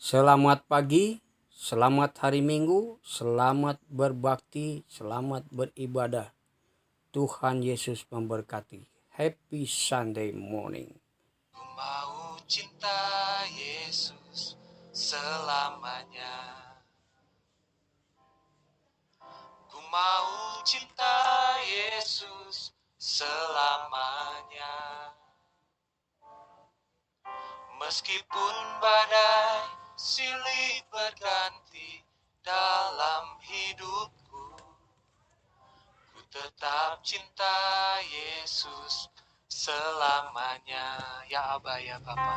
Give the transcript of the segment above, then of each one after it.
Selamat pagi, selamat hari Minggu, selamat berbakti, selamat beribadah. Tuhan Yesus memberkati. Happy Sunday morning. Ku mau cinta Yesus selamanya. Ku mau cinta Yesus selamanya. Meskipun badai silih berganti dalam hidupku, ku tetap cinta Yesus selamanya. Ya Aba, ya Bapa.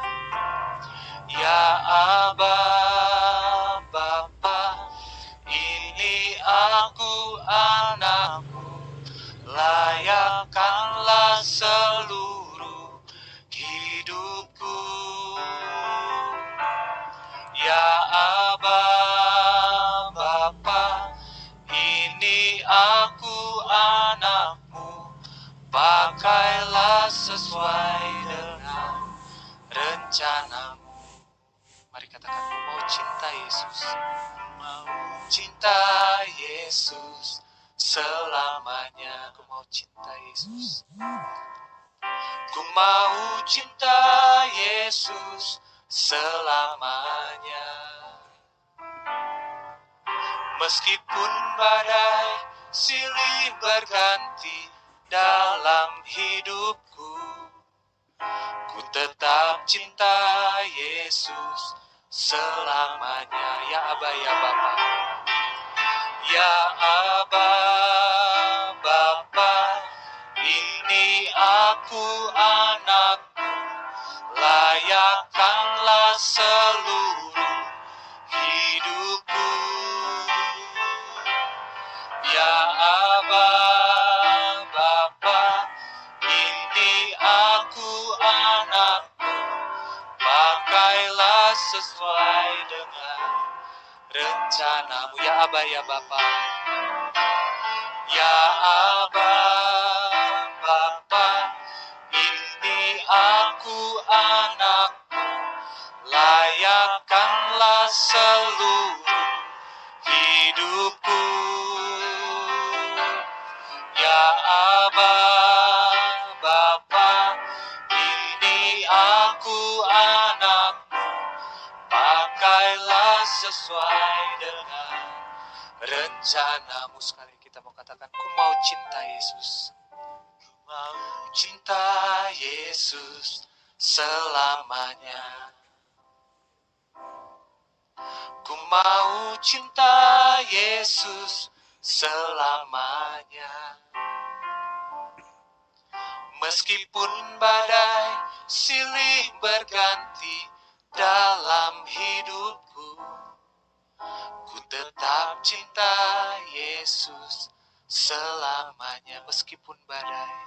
Ya Aba, Bapa, ini aku anakmu, layakkanlah seluruh hidupku. Ya Aba, Bapa, ini aku anakmu, pakailah sesuai dengan rencanamu. Mari katakan, ku mau cinta Yesus. Ku mau cinta Yesus selamanya. Ku mau cinta Yesus. Ku mau cinta Yesus selamanya. Meskipun badai silih berganti dalam hidupku, ku tetap cinta Yesus selamanya. Ya Aba, ya Bapa. Ya Aba, Bapa, ini aku anakmu, layakkanlah seluruh hidupku. Ya Aba, Bapa, ini aku anakmu, pakailah sesuai dengan rencanamu. Ya Aba, ya Bapa. Ya Aba, Bapa, ini aku anakmu, layakkanlah seluruh hidupku. Ya Aba, Bapa, ini aku anakmu, pakailah sesuai dengan rencanamu. Sekali kita mau katakan, ku mau cinta Yesus. Ku mau cinta Yesus selamanya. Ku mau cinta Yesus selamanya. Meskipun badai silih berganti dalam hidupku, ku tetap cinta Yesus selamanya. Meskipun badai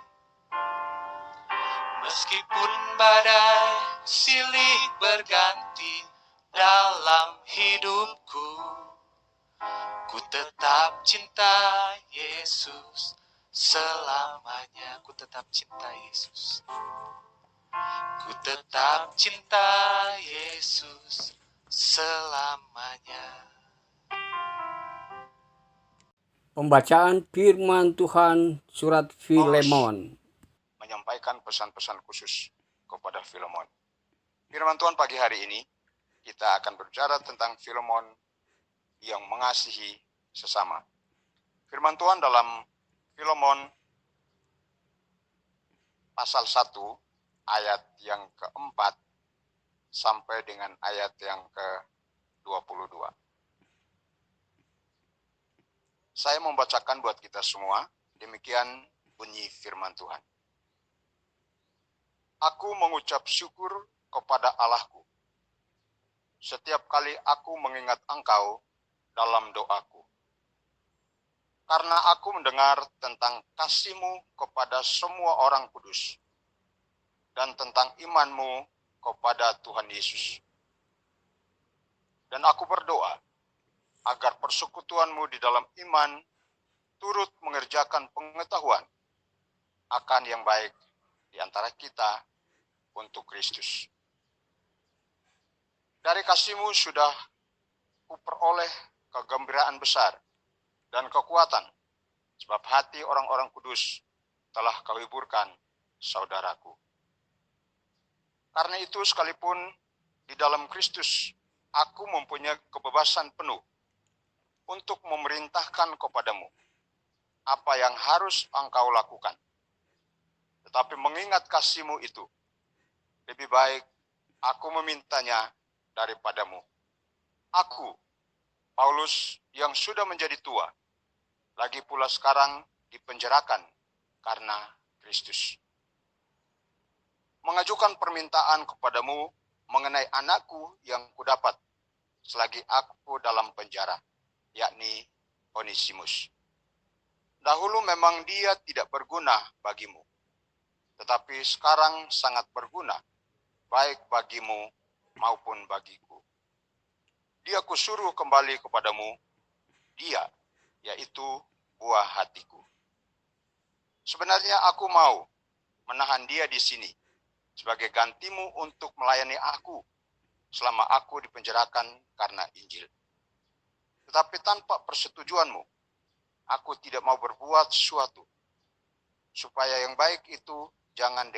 silih berganti dalam hidupku, ku tetap cinta Yesus selamanya. Ku tetap cinta Yesus. Ku tetap cinta Yesus selamanya. Pembacaan firman Tuhan surat Filemon. Menyampaikan pesan-pesan khusus kepada Filemon. Firman Tuhan pagi hari ini, kita akan berbicara tentang Filemon yang mengasihi sesama. Firman Tuhan dalam Filemon pasal 1 ayat yang keempat sampai dengan ayat yang ke-22. Saya membacakan buat kita semua, demikian bunyi firman Tuhan. Aku mengucap syukur kepada Allahku setiap kali aku mengingat engkau dalam doaku. Karena aku mendengar tentang kasih-Mu kepada semua orang kudus dan tentang iman-Mu kepada Tuhan Yesus. Dan aku berdoa agar persekutuan-Mu di dalam iman turut mengerjakan pengetahuan akan yang baik di antara kita untuk Kristus. Dari kasih-Mu sudah kuperoleh kegembiraan besar dan kekuatan, sebab hati orang-orang kudus telah Kau hiburkan saudaraku. Karena itu sekalipun di dalam Kristus aku mempunyai kebebasan penuh untuk memerintahkan kepadamu apa yang harus Engkau lakukan. Tetapi mengingat kasih-Mu itu, lebih baik aku memintanya daripadamu. Aku, Paulus, yang sudah menjadi tua, lagi pula sekarang dipenjarakan karena Kristus, mengajukan permintaan kepadamu mengenai anakku yang kudapat selagi aku dalam penjara, yakni Onesimus. Dahulu memang dia tidak berguna bagimu, tetapi sekarang sangat berguna, baik bagimu maupun bagiku. Dia kusuruh kembali kepadamu, dia, yaitu buah hatiku. Sebenarnya aku mau menahan dia di sini sebagai gantimu untuk melayani aku selama aku dipenjarakan karena Injil. Tetapi tanpa persetujuanmu, aku tidak mau berbuat sesuatu, supaya yang baik itu jangan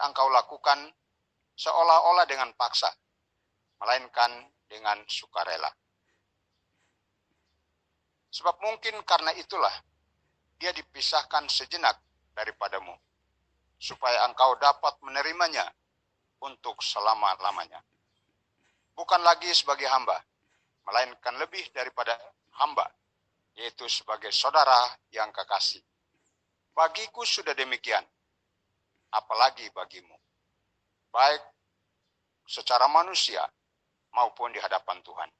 engkau lakukan seolah-olah dengan paksa, melainkan dengan sukarela. Sebab mungkin karena itulah dia dipisahkan sejenak daripadamu, supaya engkau dapat menerimanya untuk selama-lamanya. Bukan lagi sebagai hamba, melainkan lebih daripada hamba, yaitu sebagai saudara yang kekasih. Bagiku sudah demikian, apalagi bagimu, baik secara manusia maupun di hadapan Tuhan.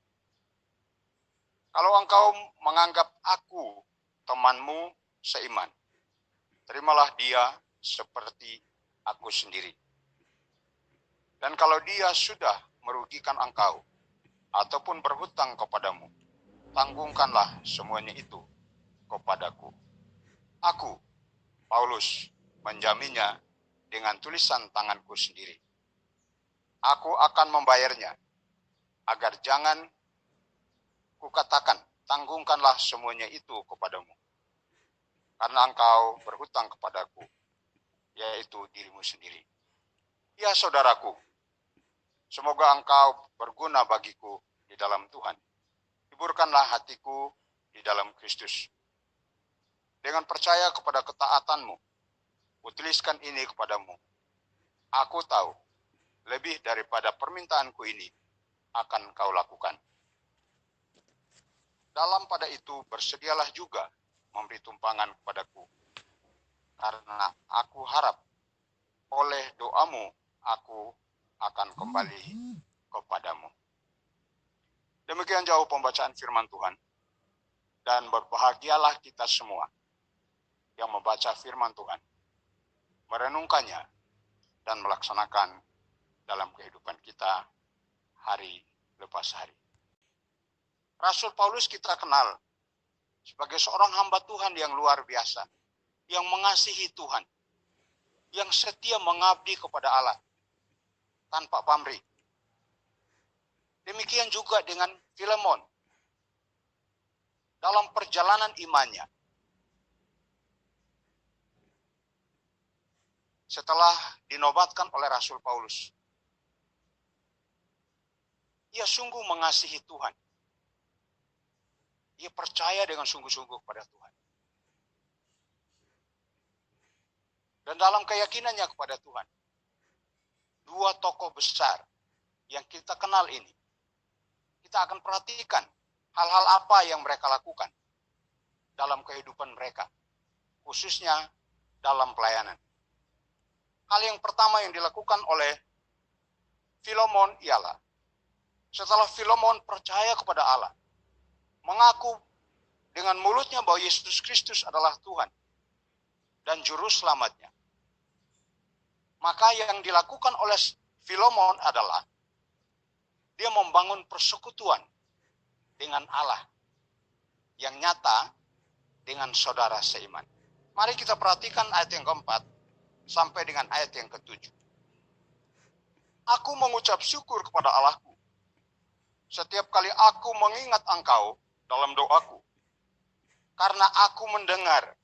Kalau engkau menganggap aku temanmu seiman, terimalah dia seperti aku sendiri. Dan kalau dia sudah merugikan engkau ataupun berhutang kepadamu, tanggungkanlah semuanya itu kepadaku. Aku, Paulus, menjaminnya dengan tulisan tanganku sendiri. Aku akan membayarnya, agar jangan kukatakan, tanggungkanlah semuanya itu kepadamu, karena engkau berhutang kepadaku, yaitu dirimu sendiri. Ya saudaraku, semoga engkau berguna bagiku di dalam Tuhan. Hiburkanlah hatiku di dalam Kristus. Dengan percaya kepada ketaatanmu, kutuliskan ini kepadamu. Aku tahu, lebih daripada permintaanku ini akan kau lakukan. Dalam pada itu bersedialah juga memberi tumpangan kepadaku, karena aku harap oleh doamu aku akan kembali kepadamu. Demikian jauh pembacaan firman Tuhan, dan berbahagialah kita semua yang membaca firman Tuhan, merenungkannya, dan melaksanakan dalam kehidupan kita hari lepas hari. Rasul Paulus kita kenal sebagai seorang hamba Tuhan yang luar biasa, yang mengasihi Tuhan, yang setia mengabdi kepada Allah tanpa pamrih. Demikian juga dengan Filemon. Dalam perjalanan imannya, setelah dinobatkan oleh Rasul Paulus, ia sungguh mengasihi Tuhan. Ia percaya dengan sungguh-sungguh kepada Tuhan. Dan dalam keyakinannya kepada Tuhan, dua tokoh besar yang kita kenal ini, kita akan perhatikan hal-hal apa yang mereka lakukan dalam kehidupan mereka, khususnya dalam pelayanan. Hal yang pertama yang dilakukan oleh Filemon ialah, setelah Filemon percaya kepada Allah, mengaku dengan mulutnya bahwa Yesus Kristus adalah Tuhan dan Juru Selamatnya, maka yang dilakukan oleh Filemon adalah dia membangun persekutuan dengan Allah yang nyata dengan saudara seiman. Mari kita perhatikan ayat yang keempat sampai dengan ayat yang ketujuh. Aku mengucap syukur kepada Allahku setiap kali aku mengingat engkau dalam doaku, karena aku mendengar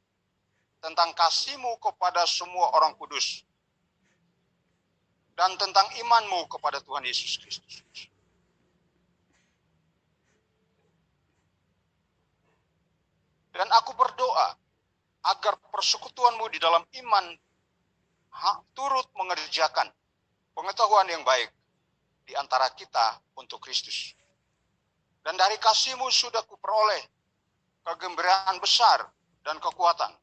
tentang kasih-Mu kepada semua orang kudus dan tentang iman-Mu kepada Tuhan Yesus Kristus. Dan aku berdoa agar persekutuan-Mu di dalam iman turut mengerjakan pengetahuan yang baik di antara kita untuk Kristus. Dan dari kasih-Mu sudah kuperoleh kegembiraan besar dan kekuatan,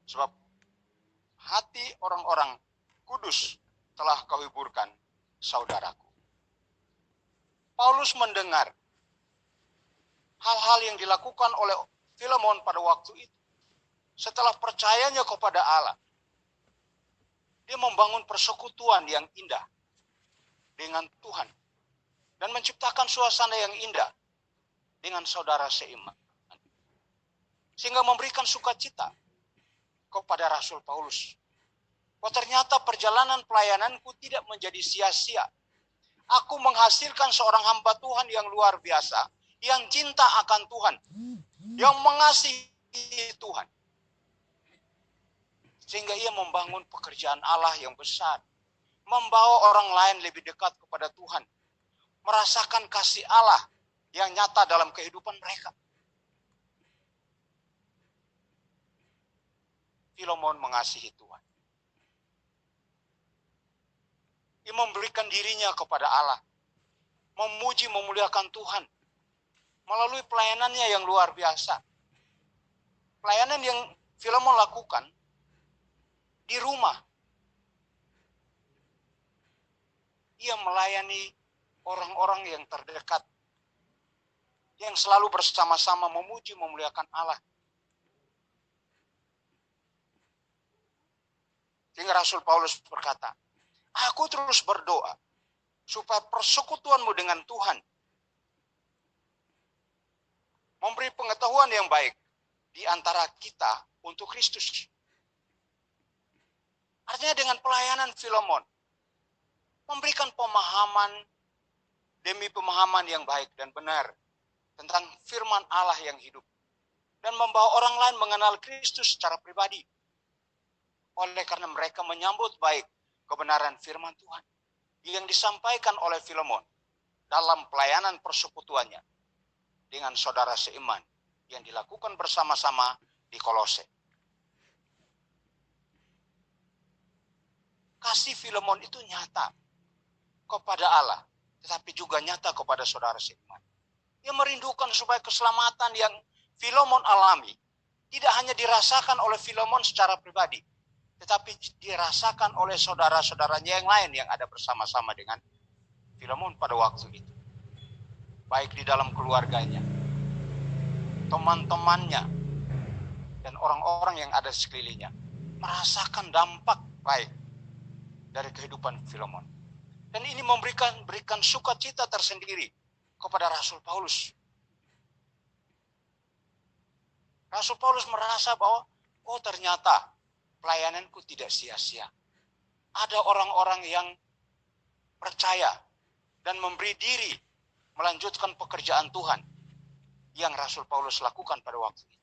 sebab hati orang-orang kudus telah Kau hiburkan, saudaraku. Paulus mendengar hal-hal yang dilakukan oleh Filemon pada waktu itu. Setelah percayanya kepada Allah, dia membangun persekutuan yang indah dengan Tuhan dan menciptakan suasana yang indah dengan saudara seiman, sehingga memberikan sukacita kepada Rasul Paulus. Oh, ternyata perjalanan pelayananku tidak menjadi sia-sia. Aku menghasilkan seorang hamba Tuhan yang luar biasa, yang cinta akan Tuhan, yang mengasihi Tuhan, sehingga ia membangun pekerjaan Allah yang besar, membawa orang lain lebih dekat kepada Tuhan, merasakan kasih Allah yang nyata dalam kehidupan mereka. Filemon mengasihi Tuhan. Ia memberikan dirinya kepada Allah, memuji memuliakan Tuhan melalui pelayanannya yang luar biasa. Pelayanan yang Filemon lakukan di rumah. Ia melayani orang-orang yang terdekat, yang selalu bersama-sama memuji memuliakan Allah. Sehingga Rasul Paulus berkata, aku terus berdoa supaya persekutuanmu dengan Tuhan memberi pengetahuan yang baik di antara kita untuk Kristus. Artinya dengan pelayanan Filemon, memberikan pemahaman demi pemahaman yang baik dan benar tentang firman Allah yang hidup, dan membawa orang lain mengenal Kristus secara pribadi. Oleh karena mereka menyambut baik kebenaran firman Tuhan yang disampaikan oleh Filemon dalam pelayanan persekutuannya dengan saudara seiman yang dilakukan bersama-sama di Kolose. Kasih Filemon itu nyata kepada Allah, tetapi juga nyata kepada saudara seiman. Ia merindukan supaya keselamatan yang Filemon alami tidak hanya dirasakan oleh Filemon secara pribadi, tetapi dirasakan oleh saudara-saudaranya yang lain yang ada bersama-sama dengan Filemon pada waktu itu. Baik di dalam keluarganya, teman-temannya, dan orang-orang yang ada di sekelilingnya merasakan dampak baik dari kehidupan Filemon. Dan ini berikan sukacita tersendiri kepada Rasul Paulus. Rasul Paulus merasa bahwa, oh ternyata pelayananku tidak sia-sia. Ada orang-orang yang percaya dan memberi diri melanjutkan pekerjaan Tuhan yang Rasul Paulus lakukan pada waktu itu.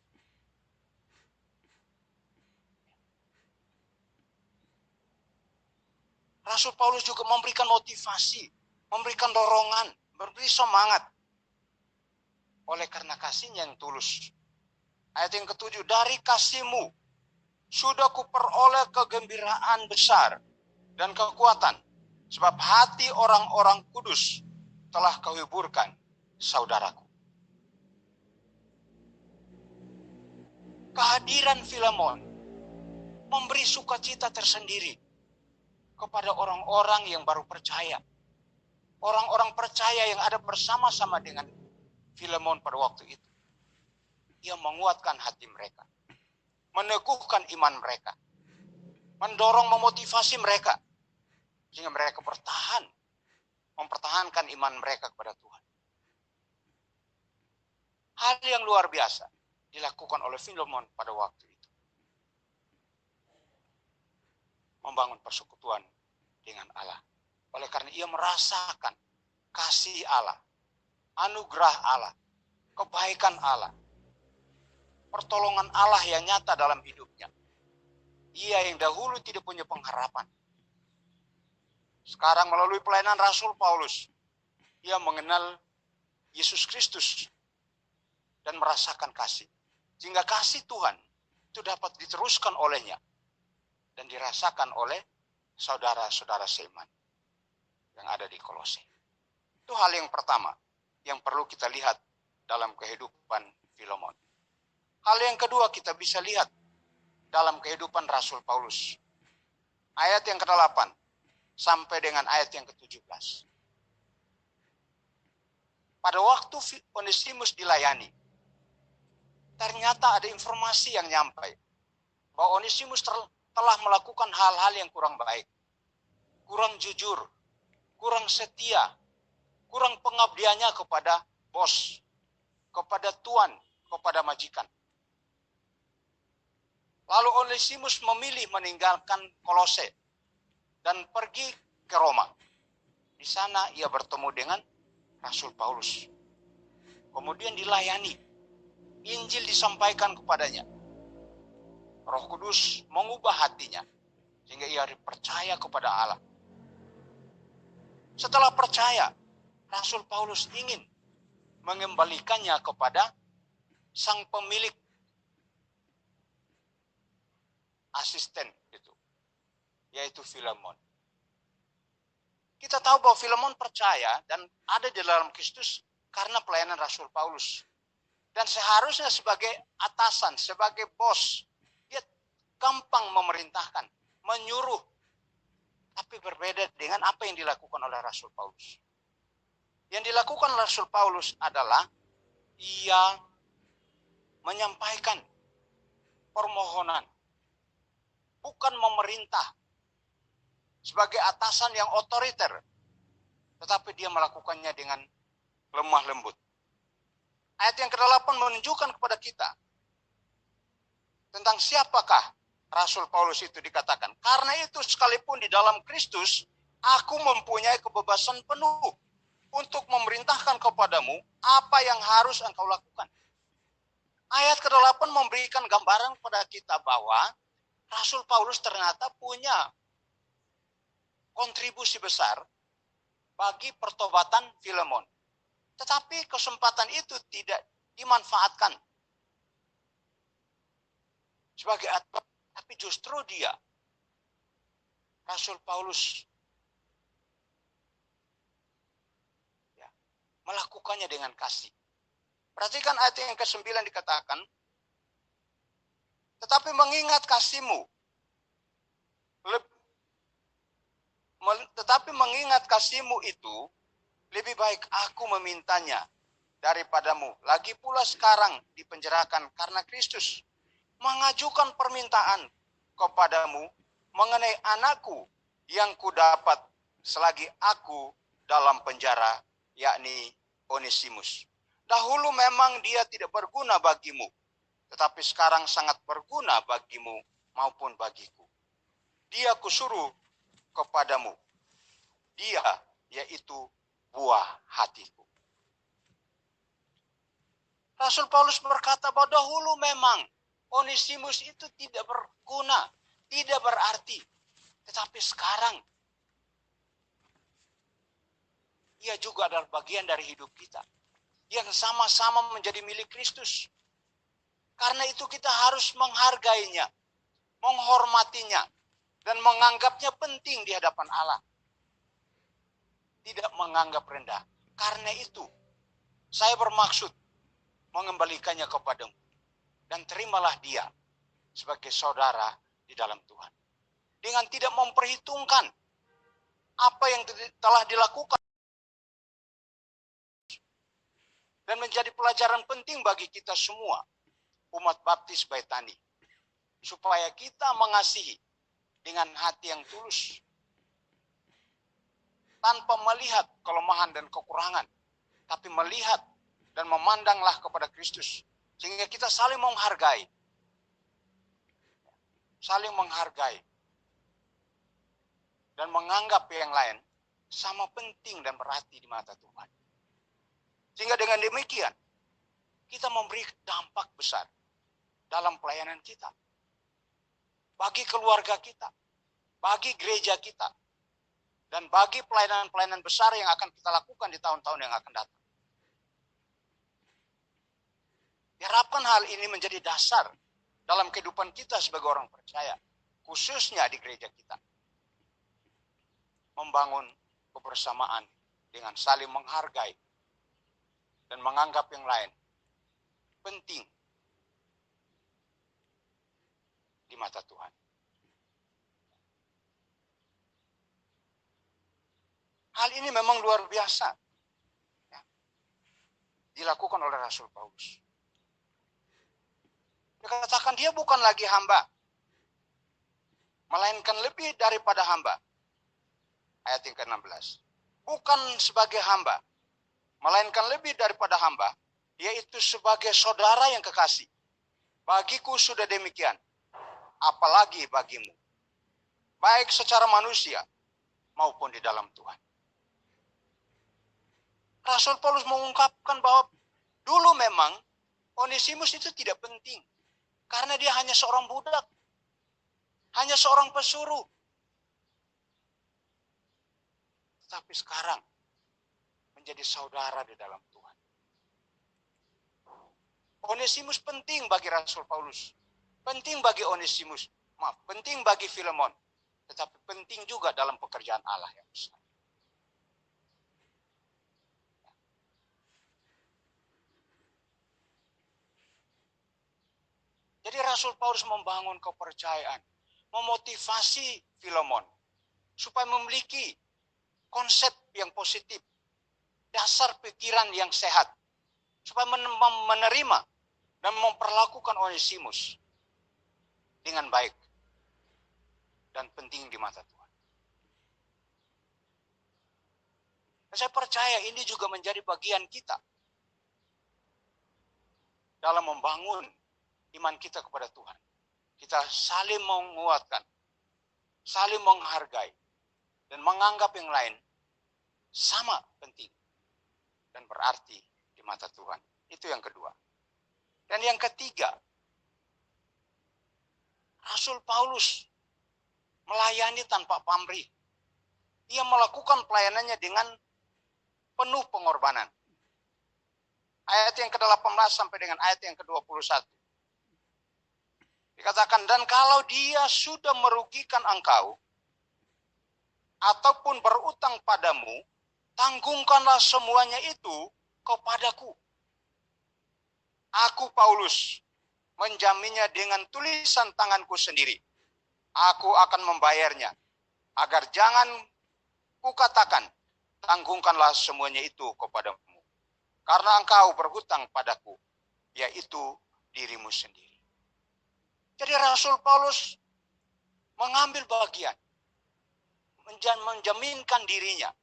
Rasul Paulus juga memberikan motivasi, memberikan dorongan, memberi semangat oleh karena kasihnya yang tulus. Ayat yang ketujuh, dari kasih-Mu sudah kuperoleh kegembiraan besar dan kekuatan, sebab hati orang-orang kudus telah Kau hiburkan, saudaraku. Kehadiran Filemon memberi sukacita tersendiri kepada orang-orang yang baru percaya. Orang-orang percaya yang ada bersama-sama dengan Filemon pada waktu itu. Ia menguatkan hati mereka, meneguhkan iman mereka, mendorong, memotivasi mereka, sehingga mereka mempertahankan iman mereka kepada Tuhan. Hal yang luar biasa dilakukan oleh Filemon pada waktu itu. Membangun persekutuan dengan Allah. Oleh karena ia merasakan kasih Allah, anugerah Allah, kebaikan Allah, pertolongan Allah yang nyata dalam hidupnya. Ia yang dahulu tidak punya pengharapan. Sekarang melalui pelayanan Rasul Paulus, ia mengenal Yesus Kristus dan merasakan kasih. Sehingga kasih Tuhan itu dapat diteruskan olehnya dan dirasakan oleh saudara-saudara seiman yang ada di Kolose. Itu hal yang pertama yang perlu kita lihat dalam kehidupan Filemon. Hal yang kedua kita bisa lihat dalam kehidupan Rasul Paulus. Ayat yang ke-8 sampai dengan ayat yang ke-17. Pada waktu Onesimus dilayani, ternyata ada informasi yang nyampai bahwa Onesimus telah melakukan hal-hal yang kurang baik, kurang jujur, kurang setia, kurang pengabdiannya kepada bos, kepada tuan, kepada majikan. Lalu Onesimus memilih meninggalkan Kolose dan pergi ke Roma. Di sana ia bertemu dengan Rasul Paulus. Kemudian dilayani. Injil disampaikan kepadanya. Roh Kudus mengubah hatinya sehingga ia percaya kepada Allah. Setelah percaya, Rasul Paulus ingin mengembalikannya kepada sang pemilik asisten itu, yaitu Filemon. Kita tahu bahwa Filemon percaya dan ada di dalam Kristus karena pelayanan Rasul Paulus. Dan seharusnya sebagai atasan, sebagai bos, dia gampang memerintahkan, menyuruh. Tapi berbeda dengan apa yang dilakukan oleh Rasul Paulus. Yang dilakukan oleh Rasul Paulus adalah ia menyampaikan permohonan, bukan memerintah sebagai atasan yang otoriter, tetapi dia melakukannya dengan lemah lembut. Ayat yang ke-8 menunjukkan kepada kita tentang siapakah Rasul Paulus itu dikatakan. Karena itu sekalipun di dalam Kristus, aku mempunyai kebebasan penuh untuk memerintahkan kepadamu apa yang harus engkau lakukan. Ayat ke-8 memberikan gambaran kepada kita bahwa Rasul Paulus ternyata punya kontribusi besar bagi pertobatan Filemon. Tetapi kesempatan itu tidak dimanfaatkan sebagai atlet, tapi justru dia, Rasul Paulus, ya, melakukannya dengan kasih. Perhatikan ayat yang ke-9 dikatakan, tetapi mengingat kasihmu, itu, lebih baik aku memintanya daripadamu. Lagi pula sekarang dipenjarakan karena Kristus. Mengajukan permintaan kepadamu mengenai anakku yang kudapat selagi aku dalam penjara, yakni Onesimus. Dahulu memang dia tidak berguna bagimu, tetapi sekarang sangat berguna bagimu maupun bagiku. Dia kusuruh kepadamu. Dia yaitu buah hatiku. Rasul Paulus berkata bahwa dahulu memang Onesimus itu tidak berguna, tidak berarti. Tetapi sekarang ia juga adalah bagian dari hidup kita yang sama-sama menjadi milik Kristus. Karena itu kita harus menghargainya, menghormatinya, dan menganggapnya penting di hadapan Allah. Tidak menganggap rendah. Karena itu, saya bermaksud mengembalikannya kepadamu. Dan terimalah dia sebagai saudara di dalam Tuhan. Dengan tidak memperhitungkan apa yang telah dilakukan. Dan menjadi pelajaran penting bagi kita semua, umat baptis Baitani. Supaya kita mengasihi dengan hati yang tulus. Tanpa melihat kelemahan dan kekurangan. Tapi melihat dan memandanglah kepada Kristus. Sehingga kita saling menghargai. Saling menghargai. Dan menganggap yang lain sama penting dan berarti di mata Tuhan. Sehingga dengan demikian, kita memberi dampak besar dalam pelayanan kita. Bagi keluarga kita, bagi gereja kita, dan bagi pelayanan-pelayanan besar yang akan kita lakukan di tahun-tahun yang akan datang. Diharapkan hal ini menjadi dasar dalam kehidupan kita sebagai orang percaya, khususnya di gereja kita. Membangun kebersamaan dengan saling menghargai dan menganggap yang lain penting di mata Tuhan. Hal ini memang luar biasa, ya, dilakukan oleh Rasul Paulus. Dia katakan dia bukan lagi hamba, melainkan lebih daripada hamba. Ayat yang ke-16. Bukan sebagai hamba, melainkan lebih daripada hamba, yaitu sebagai saudara yang kekasih. Bagiku sudah demikian, apalagi bagimu, baik secara manusia maupun di dalam Tuhan. Rasul Paulus mengungkapkan bahwa dulu memang Onesimus itu tidak penting, karena dia hanya seorang budak, hanya seorang pesuruh. Tapi sekarang menjadi saudara di dalam Tuhan. Onesimus penting bagi Rasul Paulus, penting bagi Onesimus, penting bagi Filemon, tetapi penting juga dalam pekerjaan Allah yang besar. Jadi Rasul Paulus membangun kepercayaan, memotivasi Filemon supaya memiliki konsep yang positif, dasar pikiran yang sehat, supaya menerima dan memperlakukan Onesimus dengan baik dan penting di mata Tuhan. Dan saya percaya ini juga menjadi bagian kita dalam membangun iman kita kepada Tuhan. Kita saling menguatkan, saling menghargai, dan menganggap yang lain sama penting dan berarti di mata Tuhan. Itu yang kedua. Dan yang ketiga, Rasul Paulus melayani tanpa pamrih. Ia melakukan pelayanannya dengan penuh pengorbanan. Ayat yang ke-18 sampai dengan ayat yang ke-21. Dikatakan, dan kalau dia sudah merugikan engkau, ataupun berutang padamu, tanggungkanlah semuanya itu kepadaku. Aku Paulus menjaminnya dengan tulisan tanganku sendiri. Aku akan membayarnya, agar jangan kukatakan, tanggungkanlah semuanya itu kepadamu. Karena engkau berhutang padaku, yaitu dirimu sendiri. Jadi Rasul Paulus mengambil bagian, menjaminkan dirinya.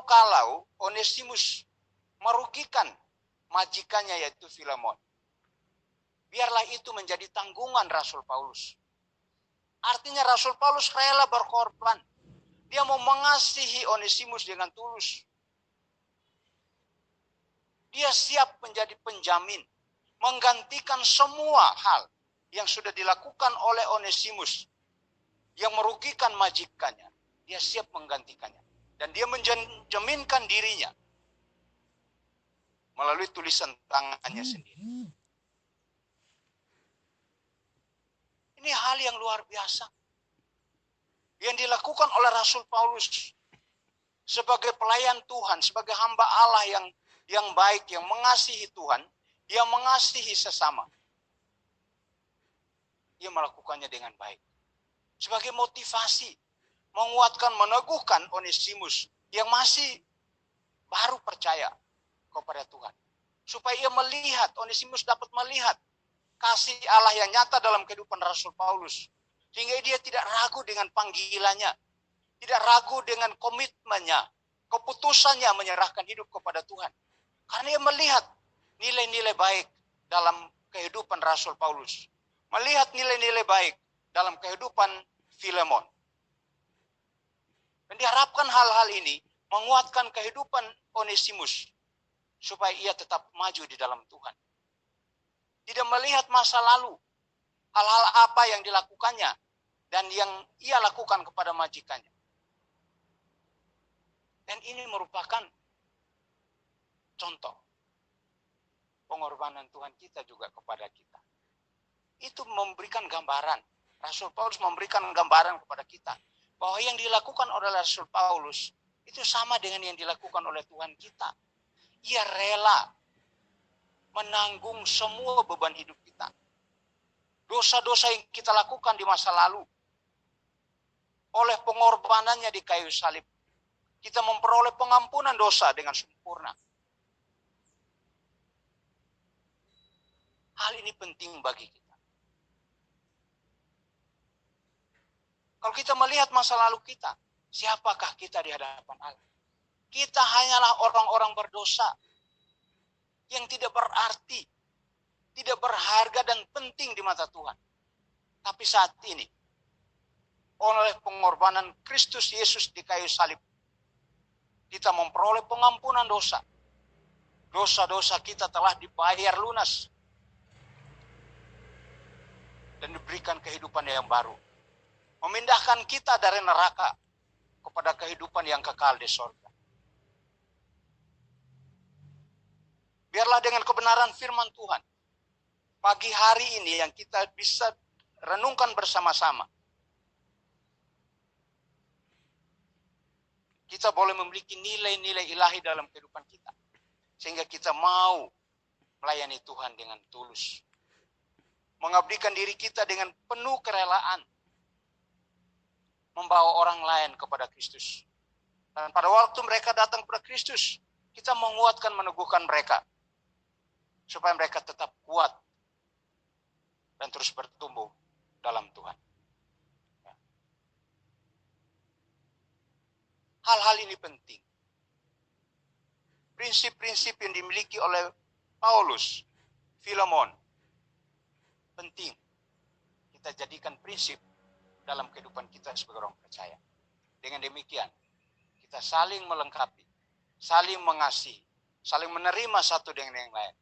Kalau Onesimus merugikan majikannya yaitu Filemon, biarlah itu menjadi tanggungan Rasul Paulus. Artinya Rasul Paulus rela berkorban. Dia mau mengasihi Onesimus dengan tulus. Dia siap menjadi penjamin, menggantikan semua hal yang sudah dilakukan oleh Onesimus yang merugikan majikannya. Dia siap menggantikannya. Dan dia menjaminkan dirinya melalui tulisan tangannya sendiri. Ini hal yang luar biasa yang dilakukan oleh Rasul Paulus sebagai pelayan Tuhan, sebagai hamba Allah yang baik, yang mengasihi Tuhan, yang mengasihi sesama. Dia melakukannya dengan baik. Sebagai motivasi, menguatkan, meneguhkan Onesimus yang masih baru percaya kepada Tuhan. Supaya ia melihat, Onesimus dapat melihat kasih Allah yang nyata dalam kehidupan Rasul Paulus. Sehingga dia tidak ragu dengan panggilannya. Tidak ragu dengan komitmennya. Keputusannya menyerahkan hidup kepada Tuhan. Karena ia melihat nilai-nilai baik dalam kehidupan Rasul Paulus. Melihat nilai-nilai baik dalam kehidupan Filemon. Dan diharapkan hal-hal ini menguatkan kehidupan Onesimus supaya ia tetap maju di dalam Tuhan. Tidak melihat masa lalu, hal-hal apa yang dilakukannya dan yang ia lakukan kepada majikannya. Dan ini merupakan contoh pengorbanan Tuhan kita juga kepada kita. Itu memberikan gambaran. Rasul Paulus memberikan gambaran kepada kita bahwa yang dilakukan oleh Rasul Paulus itu sama dengan yang dilakukan oleh Tuhan kita. Ia rela menanggung semua beban hidup kita. Dosa-dosa yang kita lakukan di masa lalu, oleh pengorbanannya di kayu salib, kita memperoleh pengampunan dosa dengan sempurna. Hal ini penting bagi kita. Kalau kita melihat masa lalu kita, siapakah kita di hadapan Allah? Kita hanyalah orang-orang berdosa yang tidak berarti, tidak berharga dan penting di mata Tuhan. Tapi saat ini, oleh pengorbanan Kristus Yesus di kayu salib, kita memperoleh pengampunan dosa. Dosa-dosa kita telah dibayar lunas dan diberikan kehidupan yang baru. Memindahkan kita dari neraka kepada kehidupan yang kekal di sorga. Biarlah dengan kebenaran firman Tuhan, pagi hari ini yang kita bisa renungkan bersama-sama, kita boleh memiliki nilai-nilai ilahi dalam kehidupan kita. Sehingga kita mau melayani Tuhan dengan tulus. Mengabdikan diri kita dengan penuh kerelaan. Membawa orang lain kepada Kristus. Dan pada waktu mereka datang kepada Kristus, kita menguatkan, meneguhkan mereka. Supaya mereka tetap kuat dan terus bertumbuh dalam Tuhan. Hal-hal ini penting. Prinsip-prinsip yang dimiliki oleh Paulus, Filemon, penting kita jadikan prinsip dalam kehidupan kita sebagai orang percaya. Dengan demikian, kita saling melengkapi, saling mengasihi, saling menerima satu dengan yang lain.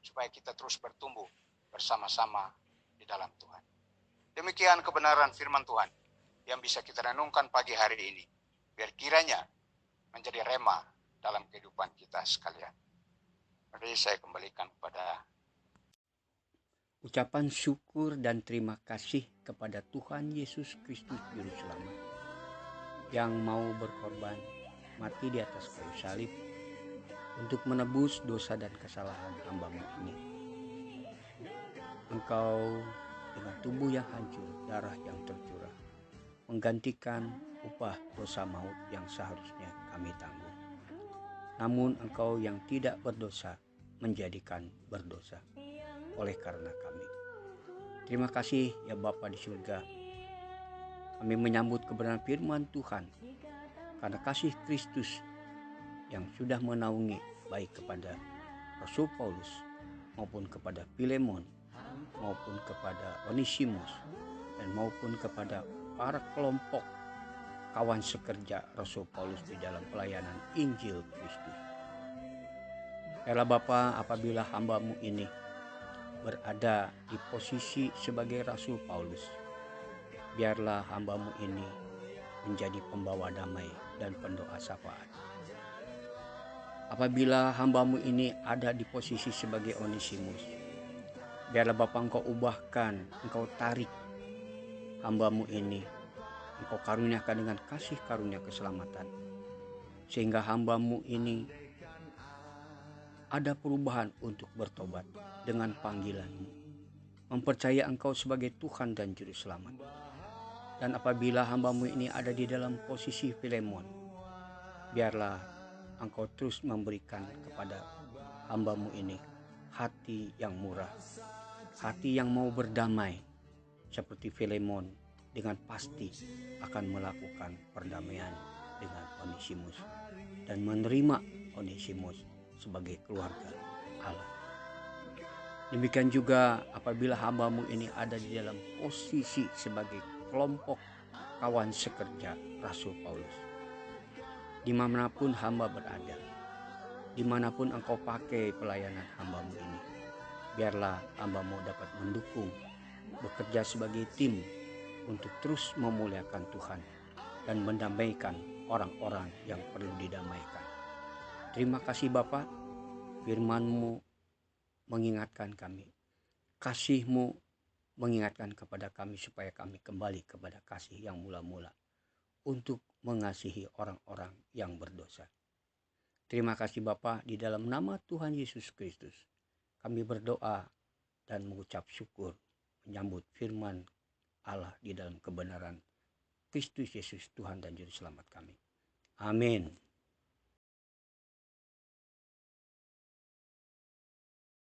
Supaya kita terus bertumbuh bersama-sama di dalam Tuhan. Demikian kebenaran firman Tuhan yang bisa kita renungkan pagi hari ini. Biar kiranya menjadi rema dalam kehidupan kita sekalian. Mari saya kembalikan kepada ucapan syukur dan terima kasih kepada Tuhan Yesus Kristus Juru Selamat yang mau berkorban mati di atas kayu salib untuk menebus dosa dan kesalahan hamba-Mu ini. Engkau dengan tubuh yang hancur, darah yang tercurah, menggantikan upah dosa maut yang seharusnya kami tanggung. Namun Engkau yang tidak berdosa menjadikan berdosa oleh karena kami. Terima kasih ya Bapa di surga. Kami menyambut kebenaran firman Tuhan karena kasih Kristus yang sudah menaungi baik kepada Rasul Paulus maupun kepada Filemon maupun kepada Onesimus dan maupun kepada para kelompok kawan sekerja Rasul Paulus di dalam pelayanan Injil Kristus. Biarlah Bapa, apabila hamba-Mu ini berada di posisi sebagai Rasul Paulus, biarlah hamba-Mu ini menjadi pembawa damai dan pendoa syafaat. Apabila hamba-Mu ini ada di posisi sebagai Onesimus, biarlah Bapa Engkau ubahkan, Engkau tarik hamba-Mu ini, Engkau karuniakan dengan kasih karunia keselamatan, sehingga hamba-Mu ini ada perubahan untuk bertobat dengan panggilan-Mu, mempercaya Engkau sebagai Tuhan dan Juru Selamat. Dan apabila hamba-Mu ini ada di dalam posisi Filemon, biarlah Engkau terus memberikan kepada hamba-Mu ini hati yang murah, hati yang mau berdamai, seperti Filemon dengan pasti akan melakukan perdamaian dengan Onesimus dan menerima Onesimus sebagai keluarga Allah. Demikian juga apabila hamba-Mu ini ada di dalam posisi sebagai kelompok kawan sekerja Rasul Paulus. Dimanapun hamba berada, dimanapun engkau pakai pelayanan hambamu ini, biarlah hambamu dapat mendukung, bekerja sebagai tim untuk terus memuliakan Tuhan dan mendamaikan orang-orang yang perlu didamaikan. Terima kasih Bapa, firman-Mu mengingatkan kami, kasih-Mu mengingatkan kepada kami supaya kami kembali kepada kasih yang mula-mula untuk mengasihi orang-orang yang berdosa. Terima kasih Bapa, di dalam nama Tuhan Yesus Kristus kami berdoa dan mengucap syukur menyambut firman Allah di dalam kebenaran Kristus Yesus Tuhan dan Juru Selamat kami. Amin.